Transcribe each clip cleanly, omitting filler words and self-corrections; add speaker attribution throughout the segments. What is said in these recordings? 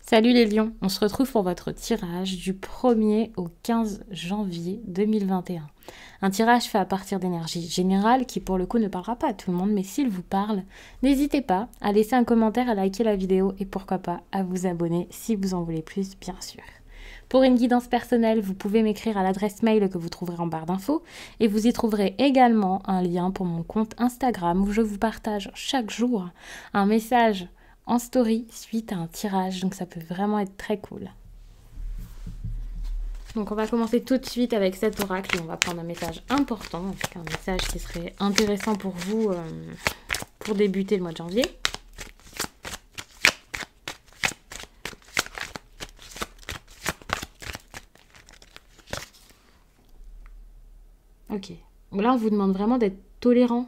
Speaker 1: Salut les lions, on se retrouve pour votre tirage du 1er au 15 janvier 2021. Un tirage fait à partir d'énergie générale qui pour le coup ne parlera pas à tout le monde, mais s'il vous parle, n'hésitez pas à laisser un commentaire, à liker la vidéo et pourquoi pas à vous abonner si vous en voulez plus bien sûr. Pour une guidance personnelle, vous pouvez m'écrire à l'adresse mail que vous trouverez en barre d'infos et vous y trouverez également un lien pour mon compte Instagram où je vous partage chaque jour un message en story suite à un tirage, donc ça peut vraiment être très cool. Donc on va commencer tout de suite avec cet oracle et on va prendre un message important, un message qui serait intéressant pour vous pour débuter le mois de janvier. Ok, là on vous demande vraiment d'être tolérant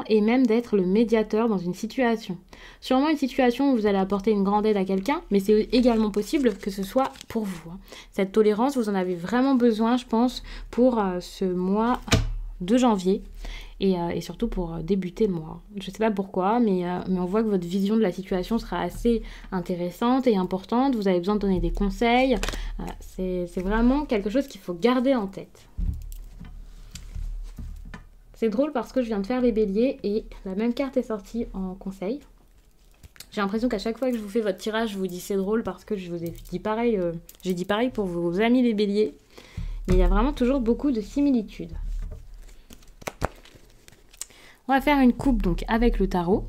Speaker 1: et même d'être le médiateur dans une situation. Sûrement une situation où vous allez apporter une grande aide à quelqu'un, mais c'est également possible que ce soit pour vous. Cette tolérance, vous en avez vraiment besoin, je pense, pour ce mois de janvier et surtout pour débuter le mois. Je ne sais pas pourquoi, mais on voit que votre vision de la situation sera assez intéressante et importante. Vous avez besoin de donner des conseils. C'est vraiment quelque chose qu'il faut garder en tête. C'est drôle parce que je viens de faire les béliers et la même carte est sortie en conseil. J'ai l'impression qu'à chaque fois que je vous fais votre tirage, je vous dis c'est drôle parce que je vous ai dit pareil, j'ai dit pareil pour vos amis les béliers. Mais il y a vraiment toujours beaucoup de similitudes. On va faire une coupe donc avec le tarot.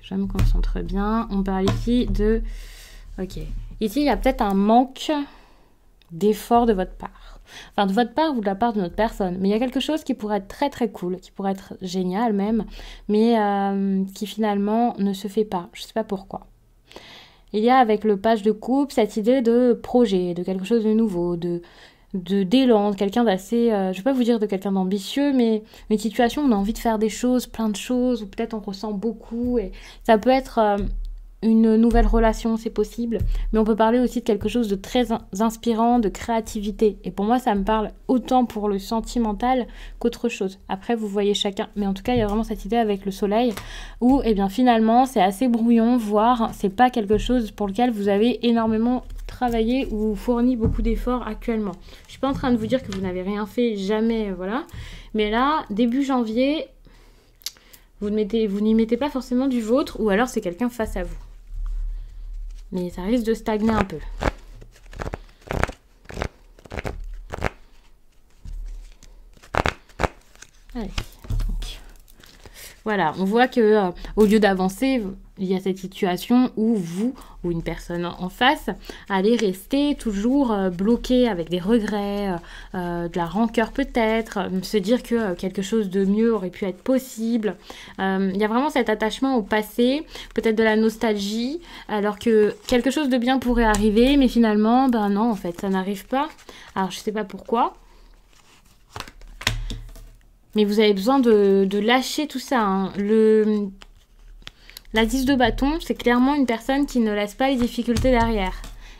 Speaker 1: Je me concentre bien. On parle ici de... Ok. Ici, il y a peut-être un manque d'effort de votre part. Enfin, de votre part ou de la part de notre personne. Mais il y a quelque chose qui pourrait être très très cool, qui pourrait être génial même, mais qui finalement ne se fait pas. Je ne sais pas pourquoi. Il y a avec le page de coupe cette idée de projet, de quelque chose de nouveau, d'élan, de quelqu'un d'assez, je ne vais pas vous dire de quelqu'un d'ambitieux, mais une situation où on a envie de faire des choses, plein de choses, ou peut-être on ressent beaucoup, et ça peut être une nouvelle relation, c'est possible, mais on peut parler aussi de quelque chose de très inspirant, de créativité, et pour moi ça me parle autant pour le sentimental qu'autre chose. Après vous voyez chacun, mais en tout cas il y a vraiment cette idée avec le soleil, où eh bien finalement c'est assez brouillon, voire c'est pas quelque chose pour lequel vous avez énormément travaillé ou fourni beaucoup d'efforts actuellement. Je suis pas en train de vous dire que vous n'avez rien fait, jamais, voilà, mais là, début janvier, vous n'y mettez pas forcément du vôtre, ou alors c'est quelqu'un face à vous. Mais ça risque de stagner un peu. Allez, donc. Voilà, on voit que au lieu d'avancer, il y a cette situation où vous, ou une personne en face, allez rester toujours bloqué avec des regrets, de la rancœur peut-être, se dire que quelque chose de mieux aurait pu être possible. Il y a vraiment cet attachement au passé, peut-être de la nostalgie, alors que quelque chose de bien pourrait arriver, mais finalement, ben non, en fait, ça n'arrive pas. Alors, je sais pas pourquoi. Mais vous avez besoin de lâcher tout ça, hein. La 10 de bâton, c'est clairement une personne qui ne laisse pas les difficultés derrière.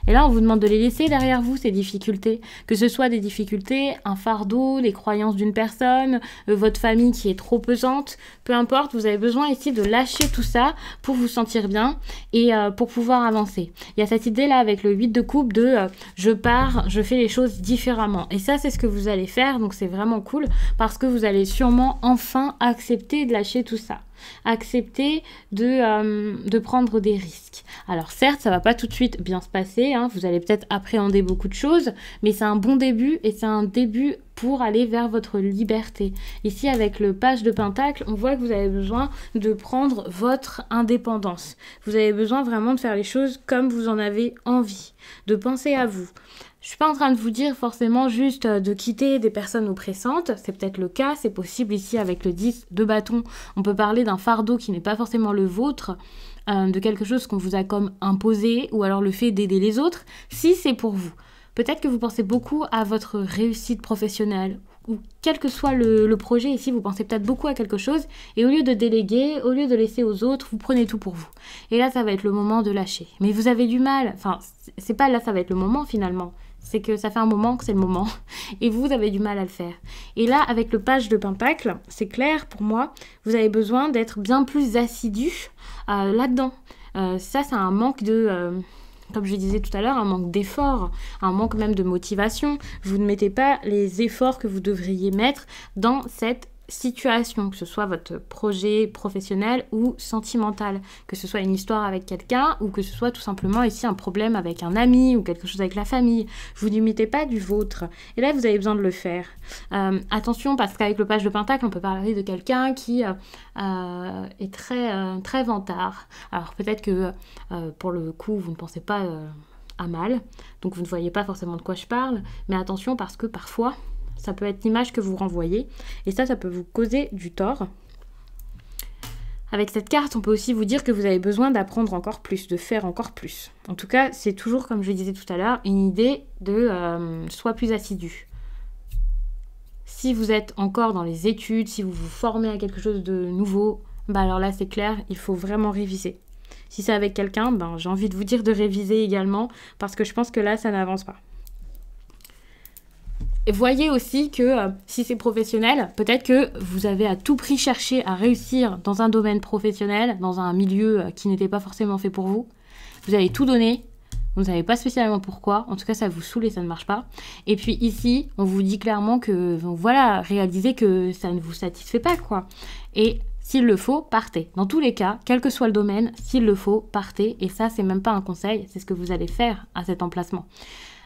Speaker 1: Et là, on vous demande de les laisser derrière vous, ces difficultés. Que ce soit des difficultés, un fardeau, les croyances d'une personne, votre famille qui est trop pesante, peu importe, vous avez besoin ici de lâcher tout ça pour vous sentir bien et pour pouvoir avancer. Il y a cette idée-là avec le 8 de coupe de je pars, je fais les choses différemment. Et ça, c'est ce que vous allez faire, donc c'est vraiment cool parce que vous allez sûrement enfin accepter de lâcher tout ça. Accepter de prendre des risques. Alors certes, ça va pas tout de suite bien se passer, hein, vous allez peut-être appréhender beaucoup de choses, mais c'est un bon début et c'est un début pour aller vers votre liberté. Ici, avec le page de Pentacle, on voit que vous avez besoin de prendre votre indépendance. Vous avez besoin vraiment de faire les choses comme vous en avez envie, de penser à vous. Je suis pas en train de vous dire forcément juste de quitter des personnes oppressantes, c'est peut-être le cas, c'est possible ici avec le 10 de bâton, on peut parler d'un fardeau qui n'est pas forcément le vôtre, de quelque chose qu'on vous a comme imposé, ou alors le fait d'aider les autres, si c'est pour vous. Peut-être que vous pensez beaucoup à votre réussite professionnelle, ou quel que soit le projet ici, vous pensez peut-être beaucoup à quelque chose, et au lieu de déléguer, au lieu de laisser aux autres, vous prenez tout pour vous. Et là, ça va être le moment de lâcher. Mais vous avez du mal, enfin, c'est pas là, ça va être le moment finalement. c'est que ça fait un moment que c'est le moment et vous avez du mal à le faire. Et là, avec le page de Pentacle, c'est clair pour moi, vous avez besoin d'être bien plus assidu là-dedans. Ça, c'est un manque de... comme je disais tout à l'heure, un manque d'effort, un manque même de motivation. Vous ne mettez pas les efforts que vous devriez mettre dans cette situation, que ce soit votre projet professionnel ou sentimental, que ce soit une histoire avec quelqu'un ou que ce soit tout simplement ici un problème avec un ami ou quelque chose avec la famille. Vous ne mettez pas du vôtre. Et là, vous avez besoin de le faire. Attention, parce qu'avec le page de Pentacle, on peut parler de quelqu'un qui est très vantard. Alors peut-être que pour le coup, vous ne pensez pas à mal, donc vous ne voyez pas forcément de quoi je parle, mais attention parce que parfois, ça peut être l'image que vous renvoyez, et ça peut vous causer du tort. Avec cette carte, on peut aussi vous dire que vous avez besoin d'apprendre encore plus, de faire encore plus. En tout cas, c'est toujours, comme je le disais tout à l'heure, une idée de sois plus assidu. Si vous êtes encore dans les études, si vous vous formez à quelque chose de nouveau, alors là, c'est clair, il faut vraiment réviser. Si c'est avec quelqu'un, j'ai envie de vous dire de réviser également, parce que je pense que là, ça n'avance pas. Et voyez aussi que si c'est professionnel, peut-être que vous avez à tout prix cherché à réussir dans un domaine professionnel, dans un milieu qui n'était pas forcément fait pour vous. Vous avez tout donné, vous ne savez pas spécialement pourquoi, en tout cas ça vous saoule et ça ne marche pas. Et puis ici, on vous dit clairement que, voilà, réalisez que ça ne vous satisfait pas, quoi. Et s'il le faut, partez. Dans tous les cas, quel que soit le domaine, s'il le faut, partez. Et ça, c'est même pas un conseil, c'est ce que vous allez faire à cet emplacement.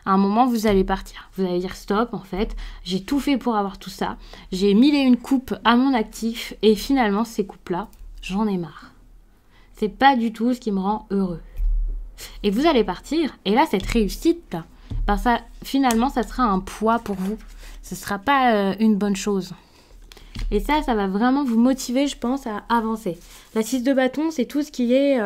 Speaker 1: À un moment, vous allez partir. Vous allez dire stop, en fait, j'ai tout fait pour avoir tout ça. J'ai 1001 coupes à mon actif et finalement, ces coupes-là, j'en ai marre. C'est pas du tout ce qui me rend heureux. Et vous allez partir, et là, cette réussite, ça, finalement, ça sera un poids pour vous. Ce sera pas une bonne chose. Et ça va vraiment vous motiver, je pense, à avancer. La 6 de bâton, c'est tout ce qui est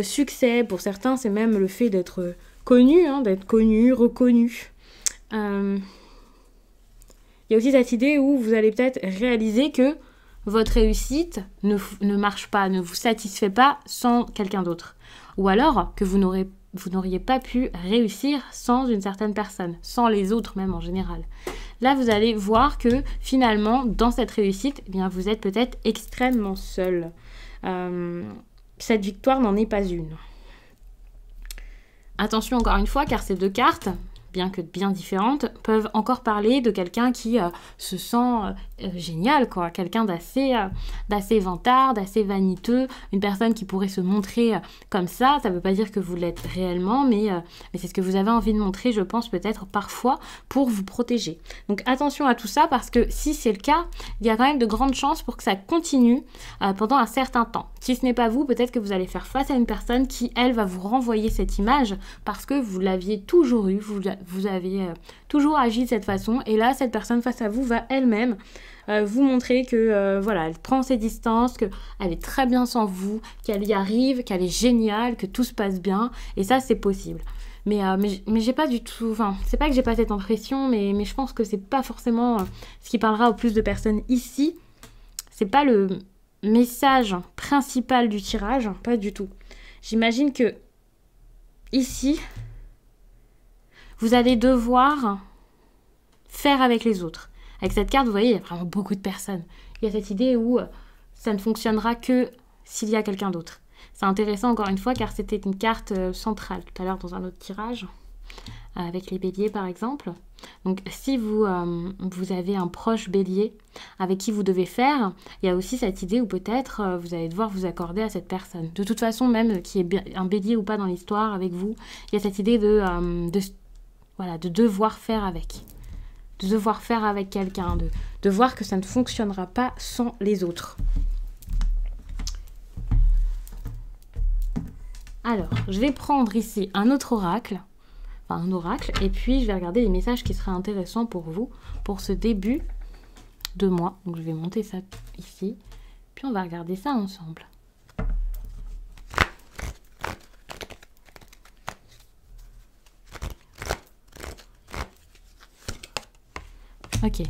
Speaker 1: succès. Pour certains, c'est même le fait d'être connu, d'être connu, reconnu. Il y a aussi cette idée où vous allez peut-être réaliser que votre réussite ne marche pas, ne vous satisfait pas sans quelqu'un d'autre. Ou alors que vous n'auriez pas pu réussir sans une certaine personne, sans les autres même en général. Là, vous allez voir que finalement, dans cette réussite, eh bien, vous êtes peut-être extrêmement seul. Cette victoire n'en est pas une. Attention encore une fois, car ces deux cartes, bien que bien différentes, peuvent encore parler de quelqu'un qui se sent génial, quoi. Quelqu'un d'assez vantard, d'assez vaniteux, une personne qui pourrait se montrer comme ça. Ça ne veut pas dire que vous l'êtes réellement, mais c'est ce que vous avez envie de montrer, je pense, peut-être parfois, pour vous protéger. Donc attention à tout ça, parce que si c'est le cas, il y a quand même de grandes chances pour que ça continue pendant un certain temps. Si ce n'est pas vous, peut-être que vous allez faire face à une personne qui, elle, va vous renvoyer cette image, parce que vous l'aviez toujours eu, vous avez toujours agi de cette façon, et là, cette personne face à vous va elle-même vous montrer que, voilà, elle prend ses distances, qu'elle est très bien sans vous, qu'elle y arrive, qu'elle est géniale, que tout se passe bien, et ça, c'est possible. Mais j'ai pas du tout... Enfin, c'est pas que j'ai pas cette impression, mais je pense que c'est pas forcément ce qui parlera au plus de personnes ici. C'est pas le message principal du tirage, pas du tout. J'imagine que ici, vous allez devoir faire avec les autres. Avec cette carte, vous voyez, il y a vraiment beaucoup de personnes. Il y a cette idée où ça ne fonctionnera que s'il y a quelqu'un d'autre. C'est intéressant encore une fois car c'était une carte centrale tout à l'heure dans un autre tirage, avec les béliers par exemple. Donc si vous avez un proche bélier avec qui vous devez faire, il y a aussi cette idée où peut-être vous allez devoir vous accorder à cette personne. De toute façon, même qui est un bélier ou pas dans l'histoire avec vous, il y a cette idée de devoir faire avec. De devoir faire avec quelqu'un, de voir que ça ne fonctionnera pas sans les autres. Alors, je vais prendre ici un autre oracle, et puis je vais regarder les messages qui seraient intéressants pour vous, pour ce début de mois. Donc je vais monter ça ici, puis on va regarder ça ensemble. Ok.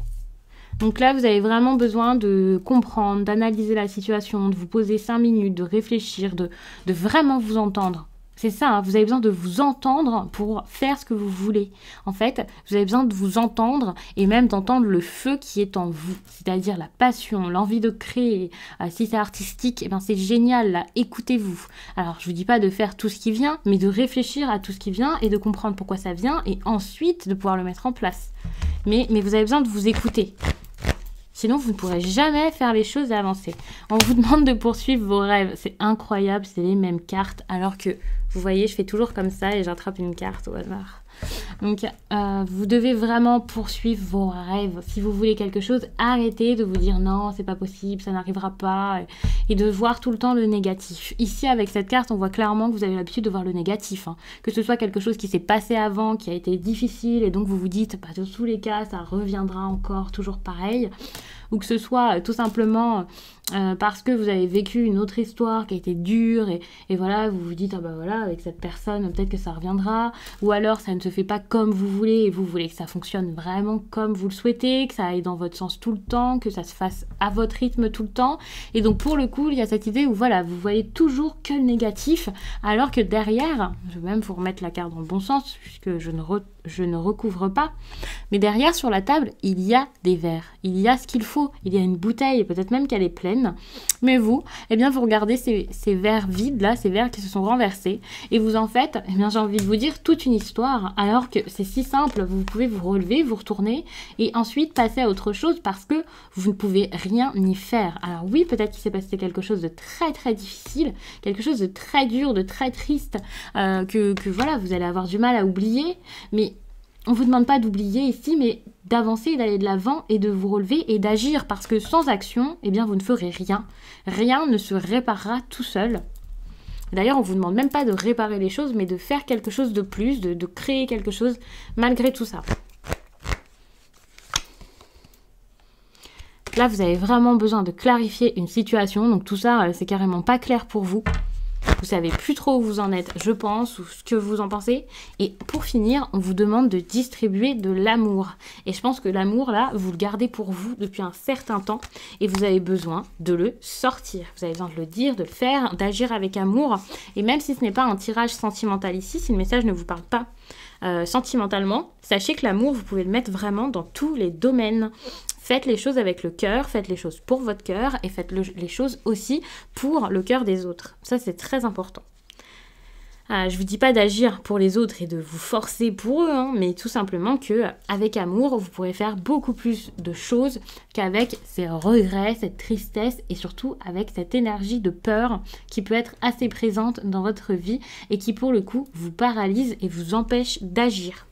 Speaker 1: Donc là, vous avez vraiment besoin de comprendre, d'analyser la situation, de vous poser 5 minutes, de réfléchir, de vraiment vous entendre. c'est ça, hein, vous avez besoin de vous entendre pour faire ce que vous voulez. En fait, vous avez besoin de vous entendre et même d'entendre le feu qui est en vous, c'est-à-dire la passion, l'envie de créer. Si c'est artistique, eh ben c'est génial, là, écoutez-vous. Alors, je vous dis pas de faire tout ce qui vient, mais de réfléchir à tout ce qui vient et de comprendre pourquoi ça vient et ensuite de pouvoir le mettre en place. Mais vous avez besoin de vous écouter. Sinon, vous ne pourrez jamais faire les choses et avancer. On vous demande de poursuivre vos rêves. C'est incroyable, c'est les mêmes cartes. Alors que, vous voyez, je fais toujours comme ça et j'attrape une carte au hasard. Donc, vous devez vraiment poursuivre vos rêves. Si vous voulez quelque chose, arrêtez de vous dire non, c'est pas possible, ça n'arrivera pas. Et de voir tout le temps le négatif. Ici, avec cette carte, on voit clairement que vous avez l'habitude de voir le négatif. Hein. Que ce soit quelque chose qui s'est passé avant, qui a été difficile, et donc vous vous dites, bah, dans tous les cas, ça reviendra encore, toujours pareil. Ou que ce soit tout simplement parce que vous avez vécu une autre histoire qui a été dure et voilà, vous vous dites, ah bah voilà, avec cette personne, peut-être que ça reviendra. Ou alors, ça ne se fait pas comme vous voulez et vous voulez que ça fonctionne vraiment comme vous le souhaitez, que ça aille dans votre sens tout le temps, que ça se fasse à votre rythme tout le temps. Et donc, pour le coup, il y a cette idée où voilà, vous voyez toujours que le négatif, alors que derrière, je vais même vous remettre la carte dans le bon sens, puisque je ne recouvre pas, mais derrière, sur la table, il y a des verres, il y a ce qu'il faut, il y a une bouteille, peut-être même qu'elle est pleine, mais vous, eh bien, vous regardez ces verres vides, là, ces verres qui se sont renversés, et vous en faites, eh bien, j'ai envie de vous dire, toute une histoire, alors que c'est si simple, vous pouvez vous relever, vous retourner, et ensuite passer à autre chose, parce que vous ne pouvez rien y faire. Alors oui, peut-être qu'il s'est passé quelque chose de très très difficile, quelque chose de très dur, de très triste, que voilà, vous allez avoir du mal à oublier, mais on ne vous demande pas d'oublier ici, mais d'avancer, d'aller de l'avant et de vous relever et d'agir, parce que sans action, eh bien, vous ne ferez rien. Rien ne se réparera tout seul. D'ailleurs, on ne vous demande même pas de réparer les choses, mais de faire quelque chose de plus, de créer quelque chose malgré tout ça. Là, vous avez vraiment besoin de clarifier une situation, donc tout ça, c'est carrément pas clair pour vous. Vous savez plus trop où vous en êtes, je pense, ou ce que vous en pensez. Et pour finir, on vous demande de distribuer de l'amour. Et je pense que l'amour, là, vous le gardez pour vous depuis un certain temps. Et vous avez besoin de le sortir. Vous avez besoin de le dire, de le faire, d'agir avec amour. Et même si ce n'est pas un tirage sentimental ici, si le message ne vous parle pas sentimentalement, sachez que l'amour, vous pouvez le mettre vraiment dans tous les domaines. Faites les choses avec le cœur, faites les choses pour votre cœur et faites les choses aussi pour le cœur des autres. Ça, c'est très important. Je ne vous dis pas d'agir pour les autres et de vous forcer pour eux, hein, mais tout simplement qu'avec amour, vous pourrez faire beaucoup plus de choses qu'avec ces regrets, cette tristesse et surtout avec cette énergie de peur qui peut être assez présente dans votre vie et qui pour le coup vous paralyse et vous empêche d'agir.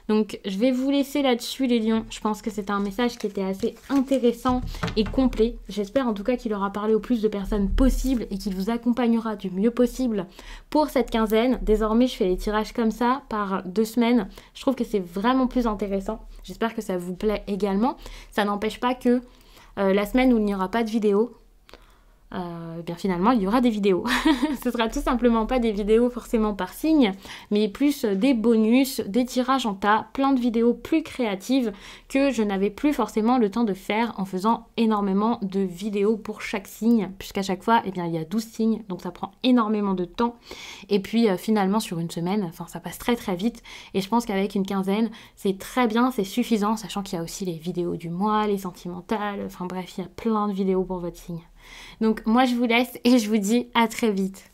Speaker 1: Donc, je vais vous laisser là-dessus, les lions. Je pense que c'était un message qui était assez intéressant et complet. J'espère en tout cas qu'il aura parlé au plus de personnes possible et qu'il vous accompagnera du mieux possible pour cette quinzaine. Désormais, je fais les tirages comme ça par 2 semaines. Je trouve que c'est vraiment plus intéressant. J'espère que ça vous plaît également. Ça n'empêche pas que la semaine où il n'y aura pas de vidéo, bien finalement il y aura des vidéos. Ce sera tout simplement pas des vidéos forcément par signe, mais plus des bonus, des tirages en tas, plein de vidéos plus créatives que je n'avais plus forcément le temps de faire en faisant énormément de vidéos pour chaque signe, puisqu'à chaque fois eh bien, il y a 12 signes, donc ça prend énormément de temps. Et puis finalement sur une semaine, enfin ça passe très très vite, et je pense qu'avec une quinzaine c'est très bien, c'est suffisant, sachant qu'il y a aussi les vidéos du mois, les sentimentales, enfin bref, il y a plein de vidéos pour votre signe. Donc moi je vous laisse et je vous dis à très vite.